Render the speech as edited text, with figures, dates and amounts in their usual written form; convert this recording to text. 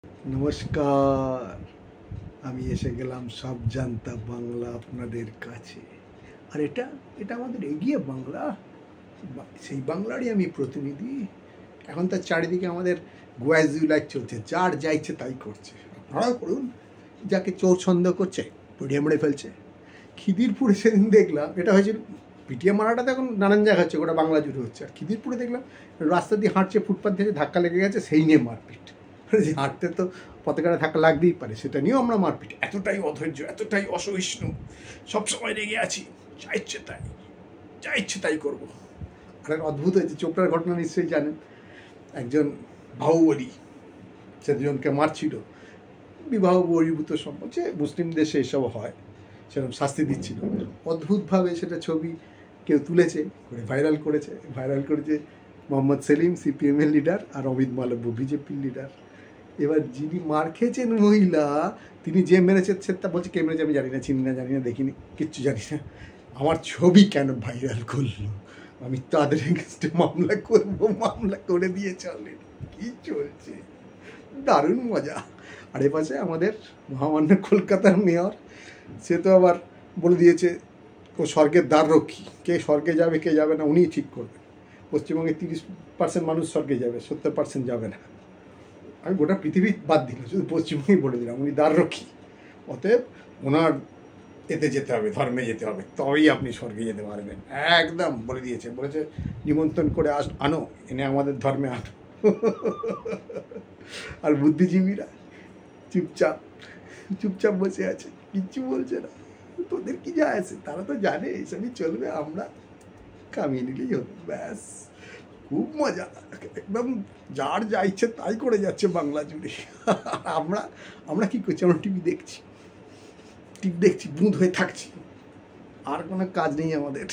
নমস্কার, আমি এসে গেলাম সব জানতা বাংলা আপনাদের কাছে। আর এটা এটা আমাদের এগিয়ে বাংলা, সেই বাংলারই আমি প্রতিনিধি। এখন তার চারিদিকে আমাদের গোয়াজুলাইট চলছে, যার যা ইচ্ছে তাই করছে। আপনারাও করুন, যাকে চোর সন্দেহ করছে পিটিয়ে মেরে ফেলছে। খিদিরপুরে সেদিন দেখলাম, এটা হয়েছিল পিটিয়ে মারাটা তো এখন নানান জায়গা হচ্ছে, গোটা বাংলা জুড়ে হচ্ছে। আর খিদিরপুরে দেখলাম রাস্তা দিয়ে হাঁটছে, ফুটপাথ থেকে ধাক্কা লেগে গেছে, সেই নিয়ে মারপিট। যে হাঁটতে তো পতাকাটা ধাক্কা লাগতেই পারে, সেটা নিয়েও আমরা মারপিট। এতটাই অধৈর্য, এতটাই অসহিষ্ণু, সবসময় রেগে আছি, যা ইচ্ছে তাই, যা ইচ্ছে তাই করবো। আর এক অদ্ভুত হয়েছে, চোপড়ার ঘটনা নিশ্চয়ই জানেন। একজন বাহুবলী সে দুজনকে মারছিল, বিবাহ বহির্ভূত সম্পর্ক, যে মুসলিম দেশে এসব হয়, সেরকম শাস্তি দিচ্ছিল। অদ্ভুতভাবে সেটা ছবি কেউ তুলেছে, করে ভাইরাল করেছে মোহাম্মদ সেলিম, সিপিএমের লিডার, আর অমিত মালব্য, বিজেপির লিডার। এবার যিনি মার খেয়েছেন মহিলা, তিনি যে মেরেছে সেটা বলছে, কে মেরেছে আমি জানি না, চিনি না, জানি না, দেখিনি, কিচ্ছু জানি না। আমার ছবি কেন ভাইরাল করলো, আমি তাদের এগেনস্টে মামলা করবো, মামলা করে দিয়েছে অলরেডি। কি চলছে, দারুণ মজা। আর এ পাশে আমাদের মহামান্য কলকাতার মেয়র, সে তো আবার বলে দিয়েছে ও স্বর্গের দ্বাররক্ষী, কে স্বর্গে যাবে কে যাবে না উনিই ঠিক করবেন। পশ্চিমবঙ্গে 30% মানুষ স্বর্গে যাবে, 70% যাবে না। আমি গোটা পৃথিবী বাদ দিলাম, শুধু পশ্চিমবঙ্গেই বলে দিলাম উনি দ্বাররক্ষী। অতএব ওনার এতে যেতে হবে, ধর্মে যেতে হবে, তবেই আপনি স্বর্গে যেতে পারবেন। একদম বলে দিয়েছে, বলেছে নিমন্ত্রণ করে আনো, এনে আমাদের ধর্মে আনো। আর বুদ্ধিজীবীরা চুপচাপ চুপচাপ বসে আছে, কিচ্ছু বলছে না। তোদের কি যায় আছে, তারা তো জানে এইসবই চলবে, আমরা কামিয়ে নিলেই হতো, ব্যাস। খুব মজা, একদম যার যা ইচ্ছে তাই করে যাচ্ছে বাংলা জুড়ে। আমরা আমরা কি করছি, আমরা টিভি দেখছি, বুঁদ হয়ে থাকছি, আর কোনো কাজ নেই আমাদের।